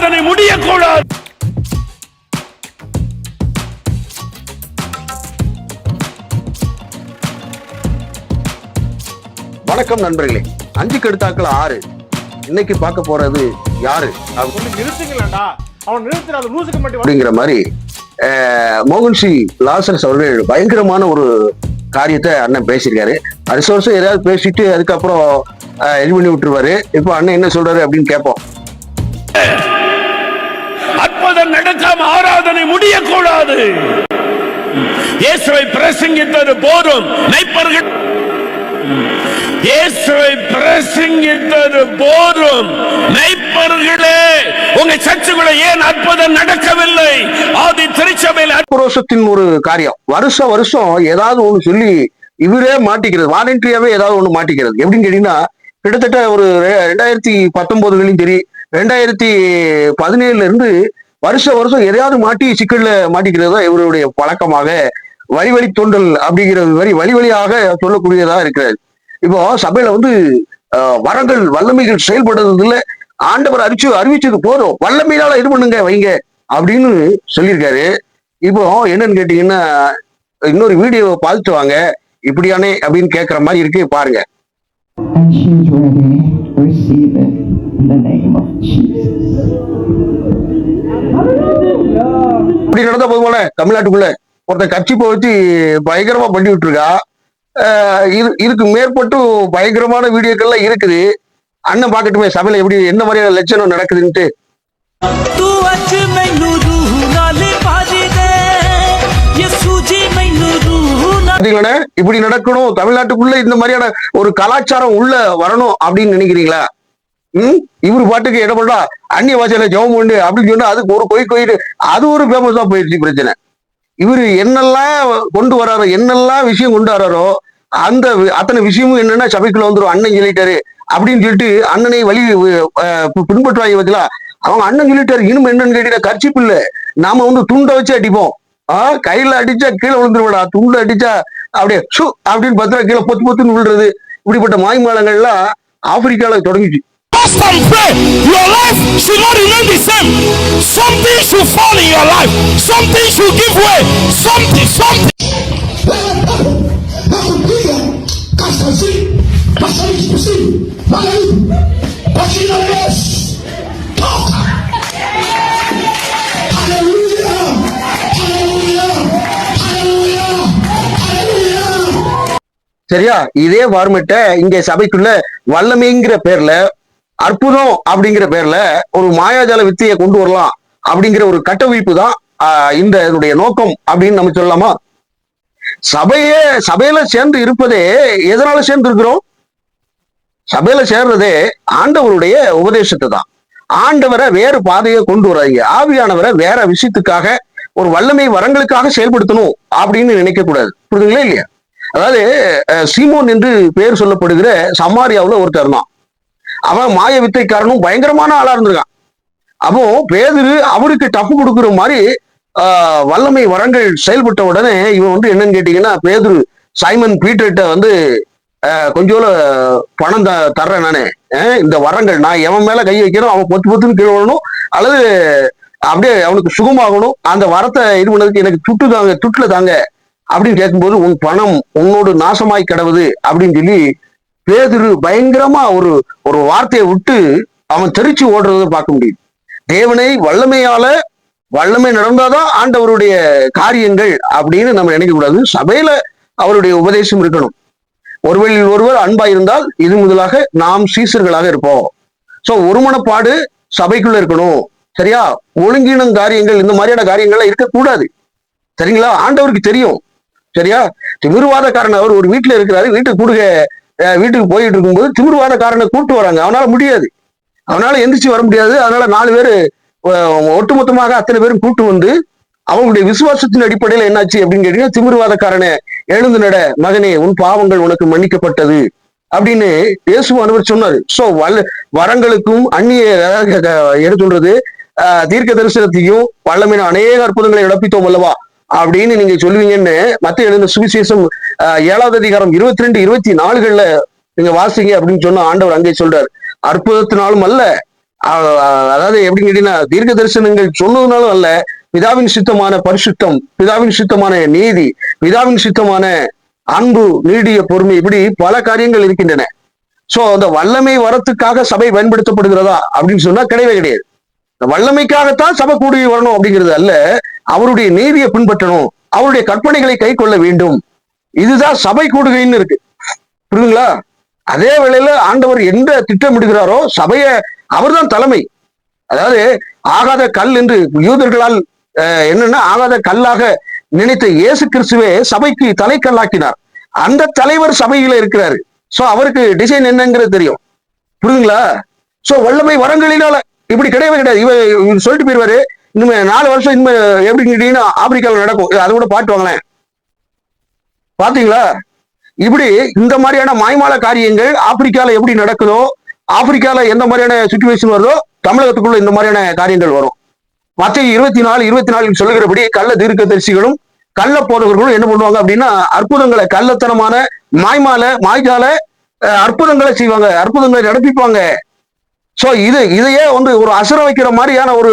ஆராதனை முடியக்கூடாது. வணக்கம் நண்பர்களே. 5 கெடுத்தாக்கள் 6. இன்னைக்கு பார்க்க போறது யாரு அப்படிங்கிற மாதிரி மோகன்சி லாசரஸ் அவர்கள் பயங்கரமான ஒரு காரியத்தை அண்ணன் பேசியிருக்காரு. வருஷம் வருஷம் ஏதாவது பேசிட்டு அதுக்கப்புறம் இது பண்ணி விட்டுருவாரு. இப்போ அண்ணன் என்ன சொல்றாரு அப்படின்னு கேட்போம். அற்புதம் நடக்காம ஆராதனை முடியக்கூடாது. இயேசுவை பிரசங்கித்தது போதும். மெய்ப்பர்கள் இயேசுவை பிரசங்கித்தது போதும். மெய்ப்பர்களே, உங்க சர்ச்சுக்குள்ள ஏன் அற்புதம் நடக்கவில்லை? ஆதி திருச்சபையில் ஆக்ரோஷத்தின் ஒரு காரியம். வருஷம் வருஷம் ஏதாவது ஒண்ணு சொல்லி இவரே மாட்டிக்கிறது, வாலண்டரியாவே ஏதாவது ஒண்ணு மாட்டிக்கிறது. எப்படின்னு கேட்டீங்கன்னா, கிட்டத்தட்ட ஒரு 2019 சரி 2017 இருந்து வருஷம் வருஷம் எதையாவது மாட்டி சிக்கல்ல மாட்டிக்கிறது தான் இவருடைய பழக்கமாக, வழி தோன்றல் அப்படிங்கிறது மாதிரி வழி வழியாக சொல்லக்கூடியதா இருக்கிறார். இப்போ சபையில வரங்கள் வல்லமைகள் செயல்படுறதுல ஆண்டவர் அறிவிச்சது போதும், வல்லமையினால இது பண்ணுங்க வைங்க அப்படின்னு சொல்லியிருக்காரு. இப்போ என்னன்னு கேட்டீங்கன்னா, இன்னொரு வீடியோ பார்த்துட்டு வாங்க இப்படியானே அப்படின்னு கேட்கிற மாதிரி இருக்கு, பாருங்க. இப்படி நடந்த போதுமான தமிழ்நாட்டுக்குள்ள ஒருத்தன் கட்சிப்பை வச்சு பயங்கரமா பண்ணி விட்டுருக்கா. இதுக்கு மேற்பட்டு பயங்கரமான வீடியோக்கள்லாம் இருக்குது. அண்ணன் பாக்கட்டுமே சபையில எப்படி என்ன மாதிரியான லட்சணம் நடக்குதுன்ட்டு. இப்படி நடக்கணும், தமிழ்நாட்டுக்குள்ள இந்த மாதிரியான ஒரு கலாச்சாரம் உள்ள வரணும் அப்படின்னு நினைக்கிறீங்களா? இவரு பாட்டுக்கு என்ன பண்றா, அந்நிய பாஷையில ஜெபம் உண்டு அப்படின்னு சொன்னா அதுக்கு ஒரு கோயிட்டு அது ஒரு ஃபேமஸா போயிடுச்சு பிரச்சனை. இவரு என்னெல்லாம் கொண்டு வராரோ, என்னெல்லாம் விஷயம் கொண்டு வராரோ அந்த அத்தனை விஷயமும் என்னன்னா சபைக்குள்ள வந்துடும். அண்ணன் சொல்லிட்டாரு அப்படின்னு சொல்லிட்டு அண்ணனை வழி பின்பற்றுவாங்க பத்திலா. அவங்க அண்ணன் சொல்லிட்டாரு. இன்னும் என்னன்னு கேட்டீங்கன்னா, கர்ச்சிப்பு இல்ல, நாம துண்டை வச்சு அடிப்போம். கையில அடிச்சா கீழே விழுந்துருவாடா, துண்டை அடிச்சா அப்படியே சு அப்படின்னு பார்த்தா கீழே பொத்துன்னு விழுறது. இப்படிப்பட்ட மாய்மாலங்கள்லாம் ஆப்பிரிக்கால தொடங்கிச்சு. And pray, your life should not remain the same. Something should fall in your life. Something should give way. Something. சரியா? இதே ஃபார்மேட்ட இங்க சபைக்குள்ள வல்லமைங்கிற பேர்ல, அற்புதம் அப்படிங்கிற பேர்ல ஒரு மாயாஜால வித்தையை கொண்டு வரலாம் அப்படிங்கிற ஒரு கட்டமைப்பு தான் இந்த இதனுடைய நோக்கம் அப்படின்னு நம்ம சொல்லலாமா? சபையில சேர்ந்து இருப்பதே எதனால சேர்ந்து இருக்கிறோம்? சபையில சேர்றதே ஆண்டவருடைய உபதேசத்தை தான். ஆண்டவரை வேறு பாதையை கொண்டு வராங்க, ஆவியானவரை வேற விஷயத்துக்காக ஒரு வல்லமை வரங்களுக்காக செயல்படுத்தணும் அப்படின்னு நினைக்க கூடாது. புரியுதுங்களா இல்லையா? அதாவது சீமோன் என்று பெயர் சொல்லப்படுகிற சமாரியாவுல ஒருத்தர் தான். அவன் மாய வித்தைக்காரனும் பயங்கரமான ஆளா இருந்திருக்கான். அப்போ பேதுரு அவருக்கு டப்பு கொடுக்குற மாதிரி வல்லமை வரங்கள் செயல்பட்ட உடனே இவன் என்னன்னு கேட்டீங்கன்னா, பேதுரு சைமன் பீட்டர்கிட்ட கொஞ்சோல பணம் தர்றேன் நானு, இந்த வரங்கள் நான் எவன் மேல கை வைக்கிறோம் அவன் பொத்துன்னு கீழே விடணும், அல்லது அப்படியே அவனுக்கு சுகமாகணும், அந்த வரத்தை இது பண்ணதுக்கு எனக்கு துட்டுல தாங்க அப்படின்னு கேட்கும்போது, உன் பணம் உன்னோடு நாசமாய் கிடவுது அப்படின்னு சொல்லி பேதுரு பயங்கரமா ஒரு வார்த்தையை விட்டு அவன் தெரிச்சு ஓடுறத பார்க்க முடியும். தேவனை வல்லமை நடந்தாதான் ஆண்டவருடைய காரியங்கள் அப்படின்னு நம்ம நினைக்க கூடாது. சபையில அவருடைய உபதேசம் இருக்கணும். ஒருவர் அன்பா இருந்தால் இது முதலாக நாம் சீசர்களாக இருப்போம். சோ ஒருமனப்பாடு சபைக்குள்ள இருக்கணும். சரியா? ஒழுங்கினம் காரியங்கள் இந்த மாதிரியான காரியங்கள்லாம் இருக்கக்கூடாது. சரிங்களா? ஆண்டவருக்கு தெரியும். சரியா? திமிர்வாதக்காரன் அவர் ஒரு வீட்டுல இருக்கிறாரு, வீட்டுக்கு போயிட்டு இருக்கும்போது திமிர்வாதக்காரனை கூட்டு வராங்க. அவனால முடியாது, அவனால எந்திரிச்சு வர முடியாது. அதனால 4 பேரு ஒட்டுமொத்தமாக அத்தனை பேரும் கூட்டு வந்து அவங்களுடைய விசுவாசத்தின் அடிப்படையில என்னாச்சு அப்படின்னு கேட்டீங்கன்னா, திமிர்வாதக்காரனை எழுந்து நட மகனே, உன் பாவங்கள் உனக்கு மன்னிக்கப்பட்டது அப்படின்னு இயேசுவானவர் சொன்னாரு. சோ வரங்களுக்கும் என்ன சொல்றது, தீர்க்க தரிசனத்தையும் வல்லமையான அநேக அற்புதங்களை இழப்பித்தோம் அல்லவா அப்படின்னு நீங்க சொல்லுவீங்கன்னு மத்திய எழுந்த சுவிசேஷம் 7வது அதிகாரம் 22-24 நீங்க வாசிங்க அப்படின்னு சொன்ன ஆண்டவர் அங்கே சொல்றாரு. அற்புதத்தினாலும் அல்ல, அதாவது எப்படி கேட்டீங்கன்னா தீர்க்க தரிசனங்கள் சொன்னதுனாலும் அல்ல, பிதாவின் சித்தமான பரிசுத்தம், பிதாவின் சித்தமான நீதி, பிதாவின் சித்தமான அன்பு, நீடிய பொறுமை, இப்படி பல காரியங்கள் இருக்கின்றன. சோ அந்த வல்லமை வரத்துக்காக சபை பயன்படுத்தப்படுகிறதா அப்படின்னு சொன்னா கிடையவே கிடையாது. வல்லமைக்காகத்தான் சபை கூடி வரணும் அப்படிங்கிறது அல்ல, அவருடைய நீதியை பின்பற்றணும், அவருடைய கற்பனைகளை கை கொள்ள வேண்டும். இதுதான் சபை கூடுகைன்னு இருக்கு, புரியுதுங்களா? அதே வேளையில ஆண்டவர் எந்த திட்டமிடுகிறாரோ சபையை அவர்தான் தலைமை. அதாவது ஆகாத கல் என்று யூதர்களால் என்னன்னா ஆகாத கல்லாக நினைத்த இயேசு கிறிஸ்துவே சபைக்கு தலைக்கல்லாக்கினார். அந்த தலைவர் சபையில இருக்கிறாரு. சோ அவருக்கு டிசைன் என்னங்கிறது தெரியும், புரியுதுங்களா? சோ வல்லமை வரங்களினால இப்படி கிடையவே கிடையாது. இவர் சொல்லிட்டு போயிருவாரு, இனிமே 4 வருஷம் இனிமே எப்படி கேட்டீங்கன்னா ஆப்பிரிக்காவில் நடக்கும், அதை கூட பாட்டு வாங்களேன். பாத்தீங்களா? இப்படி இந்த மாதிரியான மாய்மால காரியங்கள் ஆப்பிரிக்கால எப்படி நடக்குதோ, ஆப்பிரிக்கால எந்த மாதிரியான சுச்சுவேஷன் வருதோ, தமிழகத்துக்குள்ள இந்த மாதிரியான காரியங்கள் வரும். மத்திய 24 சொல்லுகிறபடி கள்ள தீர்க்கதரிசிகளும் கள்ள போதகர்களும் என்ன பண்ணுவாங்க அப்படின்னா அற்புதங்களை, கள்ளத்தனமான மாய்கால அற்புதங்களை செய்வாங்க, அற்புதங்களை நடப்பிப்பாங்க. சோ இதையே ஒரு அசர வைக்கிற மாதிரியான ஒரு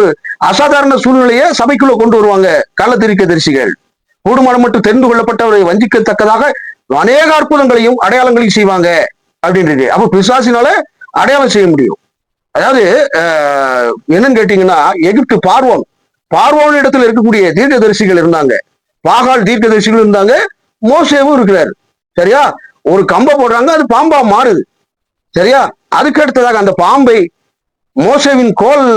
அசாதாரண சூழ்நிலையை சபைக்குள்ள கொண்டு வருவாங்க கள்ள தீர்க்கதரிசிகள். கூடுமானம் மட்டும் தெரிந்து கொள்ளப்பட்டவரை வஞ்சிக்கத்தக்கதாக அநேக அற்புதங்களையும் அடையாளங்களையும் செய்வாங்க அப்படின்றது. அப்ப பிசாசினால அடையாளம் செய்ய முடியும். அதாவது என்னன்னு கேட்டீங்கன்னா எகிப்து பார்வோன் இடத்துல இருக்கக்கூடிய தீர்க்கதரிசிகள் இருந்தாங்க, பாகால் தீர்க்கதரிசிகள் இருந்தாங்க, மோசேவும் இருக்கிறாரு. சரியா? ஒரு கம்பை போடுறாங்க, அது பாம்பா மாறுது. சரியா? அதுக்கு அடுத்ததாக அந்த பாம்பை மோசேவின் கோல்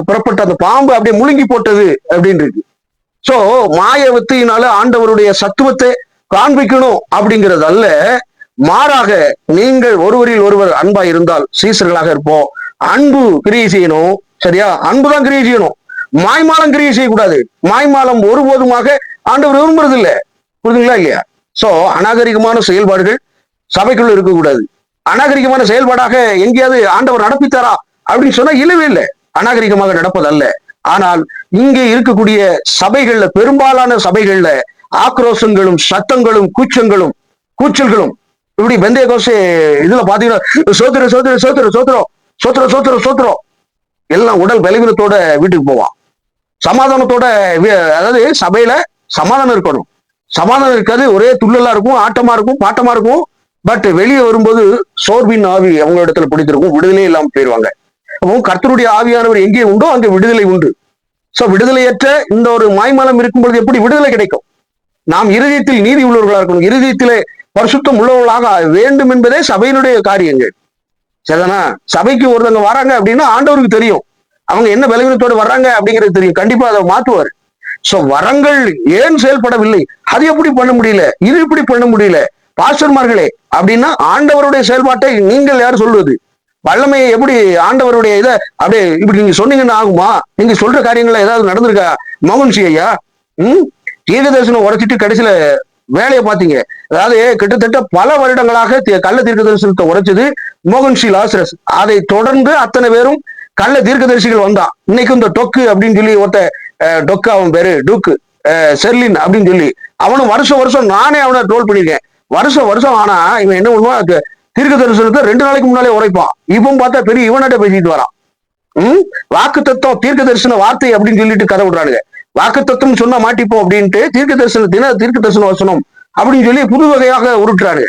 புறப்பட்ட அந்த பாம்பு அப்படியே முழுங்கி போட்டது அப்படின்னு இருக்கு. சோ மாய வித்தையினால ஆண்டவருடைய சத்துவத்தை காண்பிக்கணும் அப்படிங்கிறது அல்ல, மாறாக நீங்கள் ஒருவரில் ஒருவர் அன்பா இருந்தால் சீசர்களாக இருப்போம். அன்பு கிரியை செய்யணும். சரியா? அன்புதான் கிரியை செய்யணும், மாய்மாலம் கிரியை செய்யக்கூடாது. மாய்மாலம் ஒருபோதுமாக ஆண்டவர் விரும்புறது இல்லை, புரியுதுங்களா இல்லையா? சோ அநாகரிகமான செயல்பாடுகள் சபைக்குள்ள இருக்கக்கூடாது. அநாகரிகமான செயல்பாடாக எங்கேயாவது ஆண்டவர் நடப்பித்தாரா அப்படின்னு சொன்னா இல்லவே இல்லை, அநாகரிகமாக நடப்பதல்ல. ஆனால் இங்கே இருக்கக்கூடிய சபைகள்ல, பெரும்பாலான சபைகள்ல ஆக்ரோஷங்களும் சத்தங்களும் கூச்சல்களும் இப்படி பெந்தைய கோசை இதுல பாத்தீங்கன்னா சோத்திரம் சோத்திரம் சோத்திரம் சோத்திரம் சோத்திரம் சோத்திரம் சோத்திரம் எல்லாம் உடல் பலவீனத்தோட வீட்டுக்கு போவான். சமாதானத்தோட, அதாவது சபையில சமாதானம் இருக்கணும். சமாதானம் இருக்காது, ஒரே துள்ளலா இருக்கும், ஆட்டமா இருக்கும், பாட்டமா இருக்கும். பட் வெளியே வரும்போது சோர்வின் ஆவி அவங்களோட இடத்துல பிடித்திருக்கும், விடுதலை இல்லாம போயிருவாங்க. கர்த்தருடைய ஆவியானவர் எங்கே உண்டோ அங்கே விடுதலை உண்டு. சோ விடுதலையற்ற இந்த ஒரு மாய்மலம் இருக்கும் பொழுது எப்படி விடுதலை கிடைக்கும்? நாம் இருதயத்தில் நீதி உள்ளவர்களாக இருக்கணும், இருதயத்திலே பரிசுத்தம் உள்ளவர்களாக வேண்டும் என்பதே சபையினுடைய காரியங்கள். சரிதானா? சபைக்கு ஒருத்தவங்க வராங்க அப்படின்னா ஆண்டவருக்கு தெரியும் அவங்க என்ன பலவீனத்தோடு வர்றாங்க அப்படிங்கிறது தெரியும், கண்டிப்பா அதை மாற்றுவார். சோ வரங்கள் ஏன் செயல்படவில்லை, அது எப்படி பண்ண முடியல, இது எப்படி பண்ண முடியல பாஸ்டர்மார்களே அப்படின்னா ஆண்டவருடைய செயல்பாட்டை நீங்கள் யார் சொல்வது? வல்லமையை எப்படி ஆண்டவருடைய இதை அப்படியே இப்படி நீங்க சொன்னீங்கன்னா ஆகுமா? நீங்க சொல்ற காரியங்கள்ல ஏதாவது நடந்திருக்கா? மோகன்சி ஐயா தீர்க்க தரிசனம் உரைச்சிட்டு கடைசியில வேலையை பார்த்தீங்க. அதாவது கிட்டத்தட்ட பல வருடங்களாக கள்ள தீர்க்க தரிசனத்தை உரைச்சது மோகன்சி லாசரஸ். அதை தொடர்ந்து அத்தனை பேரும் கள்ள தீர்க்கதரிசிகள் வந்தான். இன்னைக்கு இந்த டொக்கு அப்படின்னு சொல்லி டொக்கு, அவன் பேரு டூக்கு செர்லின் அப்படின்னு சொல்லி, அவனும் வருஷம் நானே அவனை ட்ரோல் பண்ணிருக்கேன். வருஷம் ஆனா இவன் என்ன பண்ணுவான், தீர்க்க தரிசனத்தை 2 நாளைக்கு முன்னாலே உரைப்பான். இப்போ பார்த்தா பெரிய இவனாட்ட பேசிட்டு வரான். வாக்கு தத்துவம் தீர்க்க தரிசன வார்த்தை அப்படின்னு சொல்லிட்டு கதை விடுறானுங்க. வாக்கு தத்துவம் சொன்னா மாட்டிப்போம் அப்படின்ட்டு தீர்க்க தரிசன வசனம் அப்படின்னு சொல்லி புது வகையாக உருட்டுறாரு.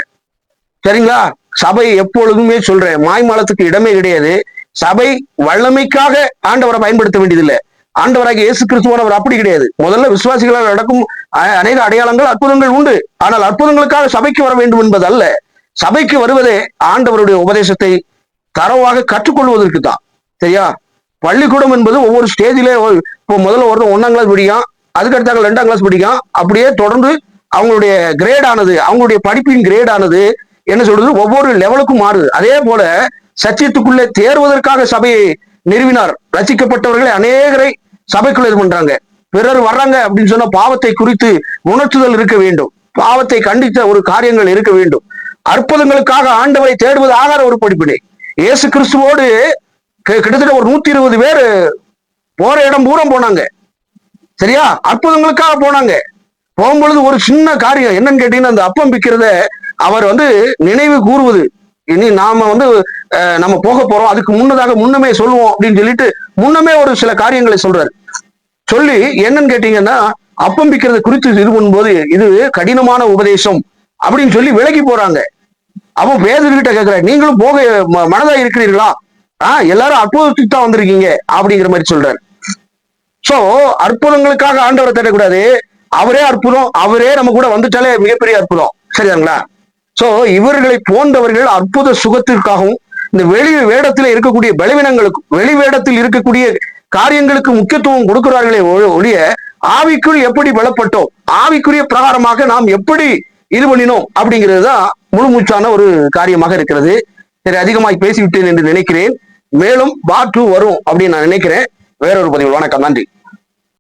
சரிங்களா? சபை எப்பொழுதுமே சொல்றேன், மாய்மாலத்துக்கு இடமே கிடையாது. சபை வல்லமைக்காக ஆண்டவரை பயன்படுத்த வேண்டியதில்லை. ஆண்டவராக இயேசு கிறிஸ்துவானவர் அப்படி கிடையாது. முதல்ல விசுவாசிகளால் நடக்கும் அநேக அடையாளங்கள், அற்புதங்கள் உண்டு. ஆனால் அற்புதங்களுக்காக சபைக்கு வர வேண்டும் என்பது அல்ல. சபைக்கு வருவதே ஆண்டவருடைய உபதேசத்தை தரவாக கற்றுக்கொள்வதற்கு தான். சரியா? பள்ளிக்கூடம் என்பது ஒவ்வொரு ஸ்டேஜிலே, இப்போ முதல்ல ஒருத்தன் 1ஆம் கிளாஸ் படிக்கான், அதுக்கடுத்தாங்க 2ஆம் கிளாஸ் படிக்கான், அப்படியே தொடர்ந்து அவங்களுடைய கிரேட் ஆனது, அவங்களுடைய படிப்பின் கிரேட் ஆனது என்ன சொல்றது, ஒவ்வொரு லெவலுக்கும் மாறுது. அதே போல சத்தியத்துக்குள்ளே தேர்வதற்காக சபையை நிறுவினார். ரசிக்கப்பட்டவர்களை அநேகரை சபைக்குள்ள இது பண்றாங்க. பிறர் வர்றாங்க அப்படின்னு சொன்னா பாவத்தை குறித்து உணர்த்துதல் இருக்க வேண்டும், பாவத்தை கண்டித்த ஒரு காரியங்கள் இருக்க வேண்டும். அற்புதங்களுக்காக ஆண்டவரை தேடுவது ஆகார ஒரு படிப்பினை. இயேசு கிறிஸ்துவோடு கிட்டத்தட்ட ஒரு 120 பேர் போற இடம் பூரம் போனாங்க. சரியா? அற்புதங்களுக்காக போனாங்க. போகும்பொழுது ஒரு சின்ன காரியம் என்னன்னு கேட்டீங்கன்னா, அந்த அப்பம் பிக்கிறத அவர் நினைவு கூறுவது, இனி நாம வந்து நம்ம போக போறோம், அதுக்கு முன்னமே சொல்லுவோம் அப்படின்னு சொல்லிட்டு முன்னமே ஒரு சில காரியங்களை சொல்றாரு. சொல்லி என்னன்னு கேட்டீங்கன்னா, அப்பம் பிக்கிறது குறித்து இது பண்ணும்போது இது கடினமான உபதேசம் அப்படின்னு சொல்லி விலகி போறாங்க. அப்போ பேதுருகிட்ட கேட்கிறார், நீங்களும் போக மனதா இருக்கிறீர்களா? எல்லாரும் அற்புதத்துக்கு தான் வந்திருக்கீங்க அப்படிங்கிற மாதிரி சொல்றாரு. சோ அற்புதங்களுக்காக ஆண்டவரை தேடக்கூடாது, அவரே அற்புதம், அவரே நம்ம கூட வந்துட்டாலே மிகப்பெரிய அற்புதம். சரிதாங்களா? சோ இவர்களை போன்றவர்கள் அற்புத சுகத்திற்காகவும் இந்த வெளி வேடத்தில் இருக்கக்கூடிய பலவீனங்களுக்கும் வெளி வேடத்தில் இருக்கக்கூடிய காரியங்களுக்கு முக்கியத்துவம் கொடுக்கிறார்களே ஒழிய ஆவிக்குள் எப்படி பலப்பட்டோம், ஆவிக்குரிய பிரகாரமாக நாம் எப்படி இது பண்ணினோம் அப்படிங்கிறது தான் முழுமூச்சான ஒரு காரியமாக இருக்கிறது. சரி, அதிகமாய் பேசிவிட்டேன் என்று நினைக்கிறேன். மேலும் பார்ட் 2 வரும் அப்படின்னு நான் நினைக்கிறேன். வேறொரு பதிவு. வணக்கம், நன்றி.